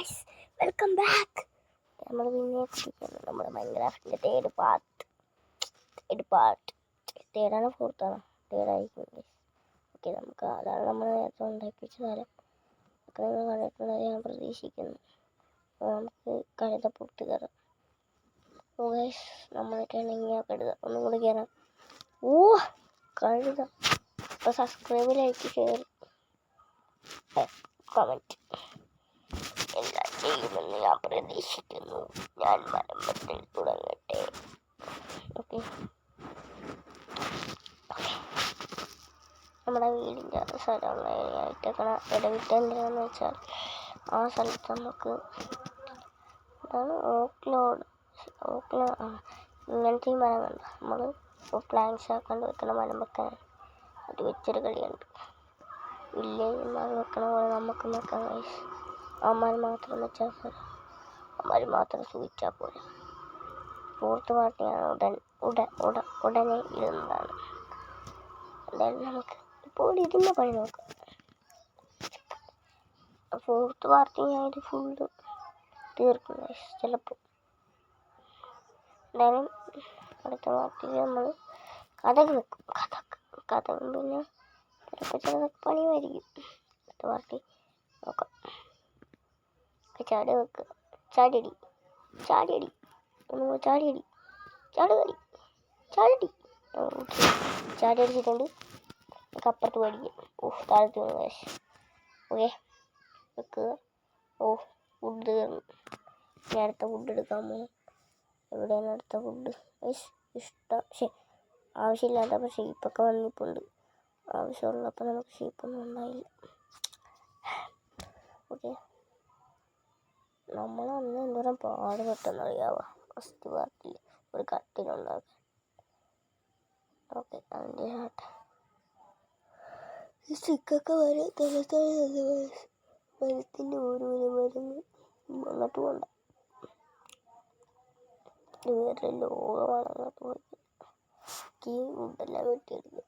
Guys, welcome back. നമ്മൾ പിന്നെ എത്തിക്കുന്നത് നമ്മുടെ മൈൻക്രാഫ്റ്റിൻ്റെ തേർഡാണ് ഫോർത്താണോ തേർഡായിരിക്കും ഗൈസ്. ഓക്കെ, നമുക്ക് അതാണ് നമ്മൾ നേരത്തെ ഉണ്ടാക്കി വെച്ച സ്ഥലം. ഒക്കെ നിങ്ങൾ കണ്ടിട്ടുള്ളത് ഞാൻ പ്രതീക്ഷിക്കുന്നു. അപ്പോൾ നമുക്ക് കഴുത പൊട്ട് കയറാം. ഓ ഗൈസ്, നമ്മളിട്ടുണ്ടെങ്കിൽ ആ കഴുത ഒന്നും കൂടി കയറാം. ഓ കഴുത. അപ്പോൾ സബ്സ്ക്രൈബ്, ലൈക്ക്, ഷെയർ, കമൻറ്റ് എല്ലാം ചെയ്യുമെന്ന് ഞാൻ പ്രതീക്ഷിക്കുന്നു. ഞാൻ മരമ്പത്തിൽ തുടങ്ങട്ടെ. ഓക്കെ, നമ്മുടെ വീടിൻ്റെ സ്ഥലമായിട്ടേക്കണ ഇടവിട്ട് എന്തിനാന്ന് വെച്ചാൽ ആ സ്ഥലത്ത് നമുക്ക് എന്താണ് ഓക്ലോഡ് ഇങ്ങനത്തെ ഈ മരം കണ്ട നമ്മൾ പ്ലാന്റ്സ് ആക്കാണ്ട് വെക്കണ മരം വെക്കാൻ അത് വെച്ചൊരു കളിയുണ്ട്. വില്ലേജ് വെക്കണ പോലെ നമുക്ക് വെക്കാൻ കഴിയും. അമ്മാര് മാത്രം വെച്ചാൽ പോലെ, അമ്മാര് മാത്രം സൂചിച്ചാൽ പോലെ. ഫോർത്ത് പാർട്ടിയാണ് ഉടനെ ഇരുന്നതാണ്. എന്തായാലും നമുക്ക് ഇപ്പോൾ ഇതിൻ്റെ പണി നോക്കാം. ഫോർത്ത് പാർട്ടി ഞാനൊരു ഫുള്ള് തീർക്കും ചിലപ്പോൾ. എന്തായാലും അടുത്ത പാർട്ടിയിൽ നമ്മൾ കഥക് വെക്കും. കഥകും പിന്നെ ചിലപ്പോൾ പണിയായിരിക്കും. അടുത്ത പാർട്ടി നോക്കാം. ചാടി വെക്കുക, ചാടിയടി ചാടിയടി ചാടിയടി ചാടുകടി ചാടിയടി ചാടിയടിച്ചിട്ടുണ്ട്. നമുക്ക് അപ്പുറത്ത് പഠിക്കും. താഴത്ത് വീണ് കാശ്. ഓക്കെ, വെക്കുക. ഫുഡ് കയറുന്നു. ഇനി അടുത്ത ഫുഡ് എടുക്കാൻ പോകും. എവിടെയാണ് അടുത്ത ഫുഡ്? ആവശ്യമില്ലാത്തപ്പോൾ ഷീപ്പൊക്കെ വന്നിപ്പുണ്ട്. ആവശ്യമുള്ളപ്പോൾ നമുക്ക് ഷീപ്പൊന്നും ഉണ്ടായില്ല. ഓക്കെ, നമ്മളന്ന് എന്തോരം പാടുപെട്ടെന്നറിയാവോ ഫസ്റ്റ് പാർട്ടിൽ ഒരു കട്ടിലുണ്ടാക്കാൻ. ഓക്കെ, അതിൻ്റെ സ്റ്റിക്കൊക്കെ വരെ തലത്താഴെ മരത്തിൻ്റെ ഓരോ മരങ്ങൾ അങ്ങോട്ട് പോകണ്ട. ഇത് വേറെ ലോകമാണ്. അങ്ങോട്ട് പോയി ഈ ഫുഡെല്ലാം വെട്ടിയെടുക്കുക.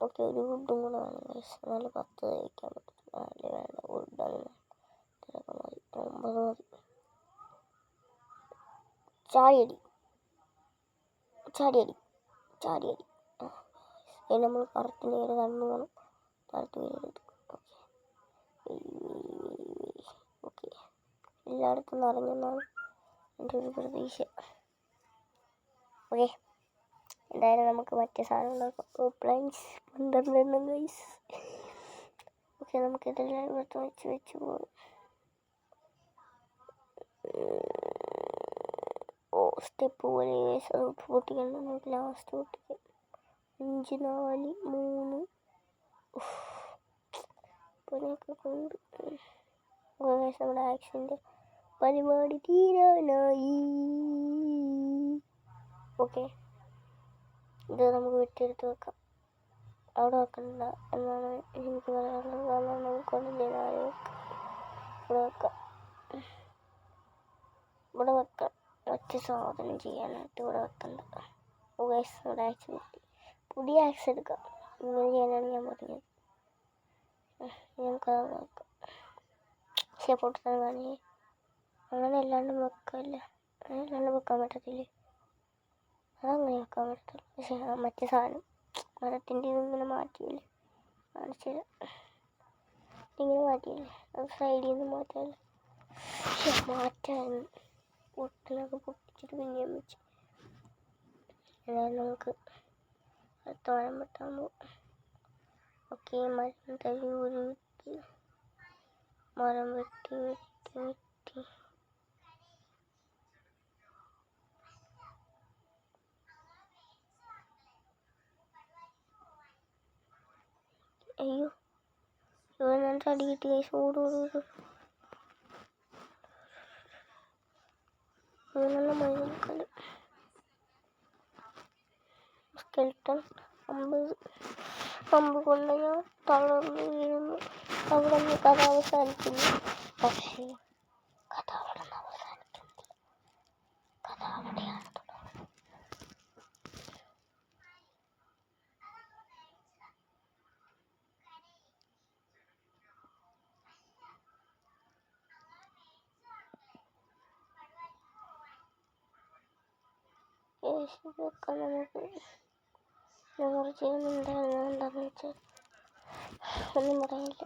ഓക്കെ, ഒരു ഫുഡും കൂടെ വേണം ഗൈസ്. എന്നാലും 10 കഴിക്കാൻ പറ്റും. 4 വേണ്ട, ഫുഡാണ് തിരക്ക് മതി. 9 മതി. ചാടിയടി ചാടിയടി ചാടിയടി. അതിന് നമ്മൾ കറക്റ്റ് നേരെ കണ്ണു വേണം. താഴത്ത് വീഴരുത്. ഓക്കെ, എല്ലായിടത്തും നിറഞ്ഞെന്നാണ് എൻ്റെ ഒരു പ്രതീക്ഷ. ഓക്കെ, എന്തായാലും നമുക്ക് മറ്റേ സാധനം ഉണ്ടാക്കാം. Plants 12 guys. ഓക്കെ, നമുക്കിതെല്ലാം ഇവിടുത്തെ വെച്ച് പോകും. സ്റ്റെപ്പ് പോലെ പൊട്ടിക്കണം. നമുക്ക് ലാസ്റ്റ് പൊട്ടിക്കാം. 5 4 3 പണിയൊക്കെ കൊണ്ട് നമ്മുടെ ആക്ഷൻ്റെ പരിപാടി തീരാനായി. ഓക്കെ, ഇത് നമുക്ക് വെട്ടിയെടുത്ത് വെക്കാം. അവിടെ വെക്കണ്ട എന്നാണ് എനിക്ക് പറയാനുള്ളത്. കാരണം നമുക്കൊന്നും ഇവിടെ വെക്കാം. ഇവിടെ വെക്കാം. ഒറ്റ സാധനം ചെയ്യാനായിട്ട് ഇവിടെ വെക്കണ്ട. ഇവിടെ ആക്സ് കിട്ടി. പുതിയ ആക്സ് എടുക്കാം. ഇങ്ങനെ ചെയ്യാനാണ് ഞാൻ പറഞ്ഞത്. ഞങ്ങൾക്ക് അവിടെ വെക്കാം. പക്ഷേ പൊട്ടുന്നത് കാണി അങ്ങനെ അല്ലാണ്ടും വെക്കമില്ല. അല്ലാണ്ട് വെക്കാൻ പറ്റത്തില്ലേ? അതങ്ങനെ വെക്കാൻ പറ്റത്തില്ല. പക്ഷേ മറ്റേ സാധനം മരത്തിൻ്റെ ഇങ്ങനെ മാറ്റിയില്ലേ, കാണിച്ചില്ല. ഇങ്ങനെ മാറ്റിയില്ലേ, അത് സൈഡിൽ നിന്ന് മാറ്റാമല്ലോ. പക്ഷെ മാറ്റാൻ പൊട്ടിലൊക്കെ പൊട്ടിച്ചിട്ട് പിന്നെയും വെച്ച്. എന്നാലും നമുക്ക് അടുത്ത മരം വെട്ടാൻ പോകും. ഓക്കെ, മരം തരി ഒരു മരം വെട്ടി. അയ്യോ, ഇവൻ അടി കിട്ടി കൈസ്. ഓടും ഇവനെല്ലാം മൈനക്കാല്. സ്കെൽട്ടൺ 50 കൊണ്ട് ഞാൻ തളർന്നു വീഴുന്നു. അവിടെ നിന്ന് കഥ അവസാനിക്കുന്നു. പക്ഷേ കഥ അവിടെ നിന്ന് അവസാനിക്കുന്നില്ല. കഥ അവിടെയാണ് തുടങ്ങുന്നത്. വെക്കാം നമുക്ക്. ഞാൻ കുറച്ച് ഉണ്ടായിരുന്നു, എന്താണെന്ന് വെച്ചാൽ ഒന്നും പറയാനില്ല.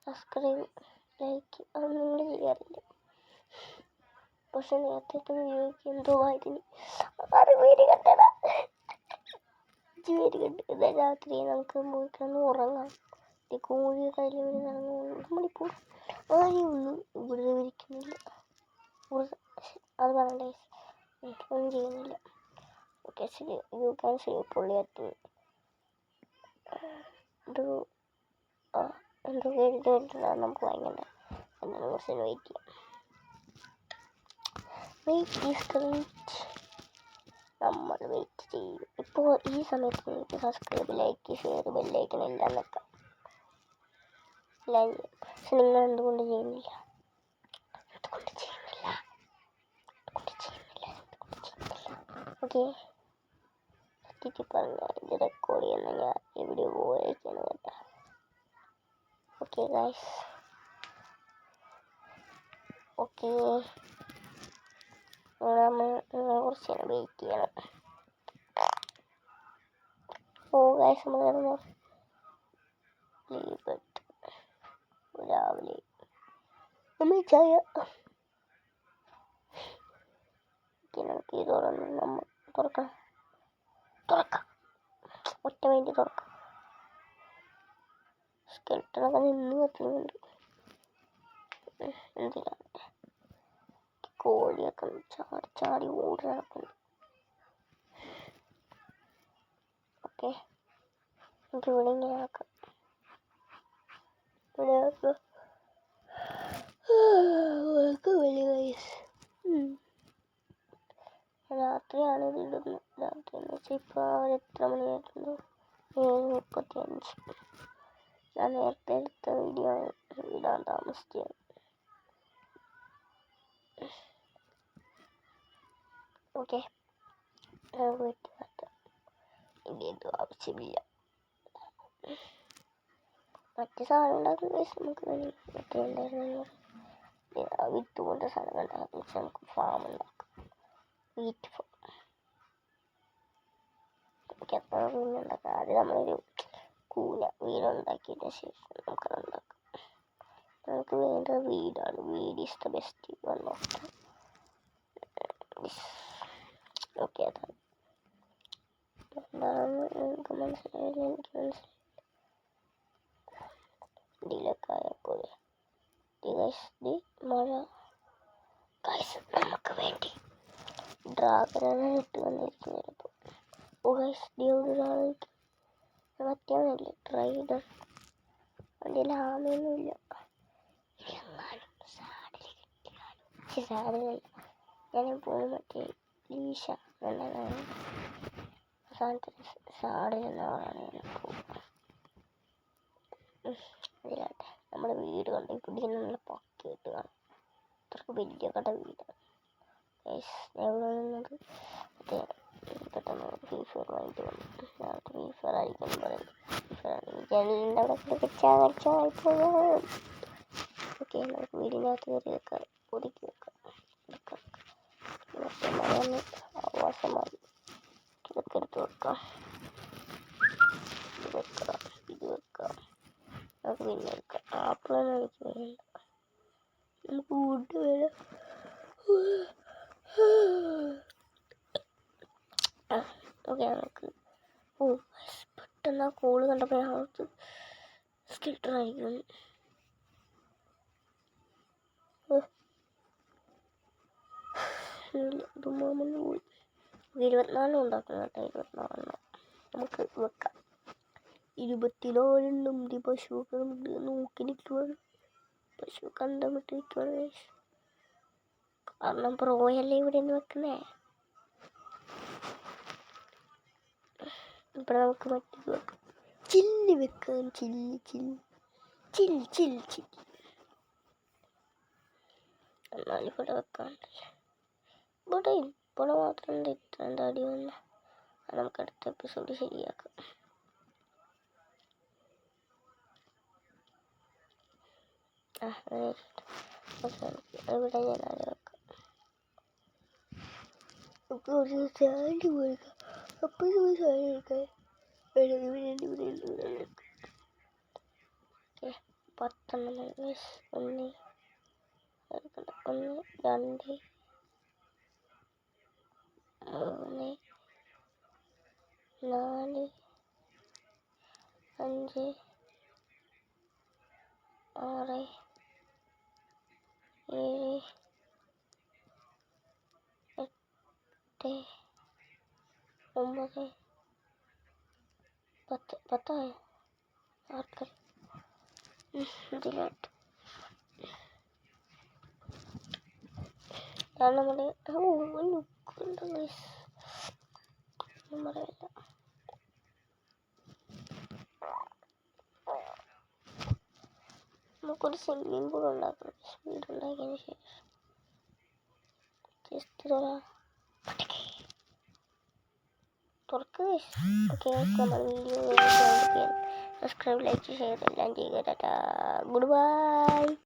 സബ്സ്ക്രൈബ് ലൈക്ക് അതൊന്നും നിങ്ങൾ ചെയ്യാറില്ല. പക്ഷെ നേരത്തെ വീഡിയോയ്ക്ക് എന്തോ ആയിരുന്നു. അത് വീട് കണ്ടടാ, വീട് കണ്ട്. എന്നാൽ രാത്രി നമുക്ക് പോയി കിടന്ന് ഉറങ്ങാം. കോഴി കാര്യം നമ്മളിപ്പോൾ ആരെയൊന്നും ഇവിടെ വിരിക്കുന്നില്ല. അത് പറയണ്ടേ, ഒന്നും ചെയ്യുന്നില്ല. ഓക്കെ, ശരി. യു ക്യാൻ സീ പൊള്ളിയാറ്റി എന്തോ കേട്ടിട്ട് നമുക്ക് വാങ്ങിക്കണ്ട. എന്നാലും കുറച്ച് വെയിറ്റ് ചെയ്യാം. നമ്മൾ വെയിറ്റ് ചെയ്യും. ഇപ്പോൾ ഈ സമയത്ത് നിങ്ങൾക്ക് സബ്സ്ക്രൈബ് ലൈക്ക് ഷെയർ ബെല്ലൈക്കൺ എല്ലാം വെക്കാം. പക്ഷെ നിങ്ങൾ എന്തുകൊണ്ട് ചെയ്യുന്നില്ല? ഓക്കെ, സത്യത്തിൽ പറഞ്ഞാൽ ഇത് റെക്കോർഡ് ചെയ്യുന്ന ഞാൻ എവിടെയോ പോയേക്കാണ് കേട്ടോ. ഓക്കെ ഗൈസ്, ഓക്കെ, നമ്മൾ കുറച്ച് നേരം വെയിറ്റ് ചെയ്യണം. ഓ ഗൈസ്, നമ്മൾ കിടന്നു രാവിലെ നമ്മൾ ചായ നമുക്ക് നമ്മൾ തുറക്കാം. ഒറ്റ വേണ്ടി തുറക്കാം. സ്കെൽട്ടനൊക്കെ നിന്ന് കത്തുന്നുണ്ട്. എന്തിനാണ് കോഴിയൊക്കെ ചാടി ചാടി ഓടി നടക്കുന്നു. ഓക്കെ, നമുക്ക് ഇവിടെ ഇങ്ങനെ ആക്കാം. രാത്രിയാണ് ഇത് ഇടുന്നത്. രാത്രി എന്ന് വെച്ചാൽ ഇപ്പോൾ എത്ര മണിയായിട്ടുണ്ടോ? 7:35. ഞാൻ നേരത്തെ എടുത്ത വീഡിയോ ഇടാൻ താമസിച്ചാണ്. ഓക്കെ, വീട്ടിൽ മാറ്റാം. ഇനി എന്തും ആവശ്യമില്ല. മറ്റു സാധനം ഉണ്ടാക്കുന്ന നമുക്ക് മറ്റേ ഉണ്ടായിരുന്നു വിത്ത് കൊണ്ട് സാധനം ഉണ്ടാകും. നമുക്ക് ഫാം ഉണ്ടാക്കാം, വീറ്റ് ഫാം. നമുക്ക് എത്ര വീടുണ്ടാക്കാം? അത് നമ്മളൊരു വീടുണ്ടാക്കിയതിന് ശേഷം നമുക്കത് ഉണ്ടാക്കാം. നമുക്ക് വേണ്ട വീടാണ്. വീട് is the best one of the. Okay, അതാണ് എന്താണെന്ന് നിങ്ങൾക്ക് മനസ്സിലായില്ല. എനിക്ക് മനസ്സിലായി. ഇതിലൊക്കെ ആയപ്പോലെ മഴ. ഗൈസ്, നമുക്ക് വേണ്ടി ഡ്രാഗനാണ് ഇട്ട് വന്നിരിക്കുന്നത് ചിലപ്പോൾ. ഓ ഗൈസ്, ഒരാൾ മറ്റേവനല്ലേ ട്രൈഡർ. അതിൻ്റെ ലാമയൊന്നുമില്ല. എങ്ങാനും സാഡിൽ കിട്ടിയാലും സാഡിലല്ല, ഞാനിപ്പോൾ മറ്റേ ലീഷ എന്നതാണ് സാഡിലെന്നാണ് ഞാനിപ്പോൾ. അതിലാട്ടെ, നമ്മുടെ വീട് കണ്ട് ഇവിടെ നല്ല പക്കയായിട്ട് കാണും. അത്രക്ക് വലിയ കട വീടാണ്. എവിടെ നിന്നത് മറ്റേ പെട്ടെന്ന് ഫ്രീ ഫയർ വാങ്ങിട്ട് വന്നു. ഫ്രീ ഫയർ ആയിരിക്കും പറയുന്നത്. ജനലിൻ്റെ അവിടെ കടിച്ചാൽ ഓക്കെ, നമുക്ക് വീടിനകത്ത് കയറി വെക്കാം, ഒതുക്കി വെക്കാം. മറ്റേ മഴയൊന്ന് ആവാസമായി ഇതൊക്കെ എടുത്ത് വെക്കാം. ഇത് വെക്കാം. നമുക്ക് പിന്നെ വെക്കാം. ആപ്പിളാണ് എനിക്ക് വേണ്ട. നമുക്ക് വുഡ് വേണം. ഓക്കെ, നമുക്ക് പെട്ടെന്ന് ആ കോള് കണ്ടപ്പോൾ ഞങ്ങൾക്ക് സ്കിൽട്ടർ ആയിരിക്കും. മാമന് പോയി. 24 ഉണ്ടാക്കണം കേട്ടോ. 24 നമുക്ക് വെക്കാം. 24 പശുവൊക്കെ നമുക്ക് നോക്കി നിൽക്കുവാണ്. പശു കണ്ടമിട്ട് നിൽക്കുവാണ്. കാരണം പ്രോയല്ലേ ഇവിടെ നിന്ന് വെക്കുന്നേ. ഇവിടെ നമുക്ക് മറ്റേത് വെക്കാം. ചില്ലി വെക്കാം. ചില്ലി എന്നാലും ഇവിടെ വെക്കാണ്ടല്ലേ. ഇവിടെ മാത്രം ഇത്ര അടി വന്ന നമുക്ക് അടുത്ത എപ്പിസോഡ് ശരിയാക്കാം. ഇവിടെ ഞാൻ അത് വെക്കാം. നമുക്ക് കുറച്ച് സാൻഡ് കൊടുക്കാം. അപ്പം നമ്മൾ സാധനം എടുക്കാം. Okay 10 guys. 1 2 3 4 5 6 7 8 9 10 ആർക്കൽ ഇതിലോട്ട് നമ്മുടെ ലുക്കുണ്ട് ഗൈസ്. ഒന്നും പറയില്ല. നമുക്കൊരു സ്വിമ്മിംഗ് പൂൾ ഉണ്ടാക്കണം. വീടുണ്ടാക്കിയതിന് ശേഷം ജസ്റ്റ് തുറക്കുക. ഓക്കെ നമ്മൾ വീഡിയോ സബ്സ്ക്രൈബ് ലൈക്ക് ഷെയർ എല്ലാം ചെയ്യുക. Good bye.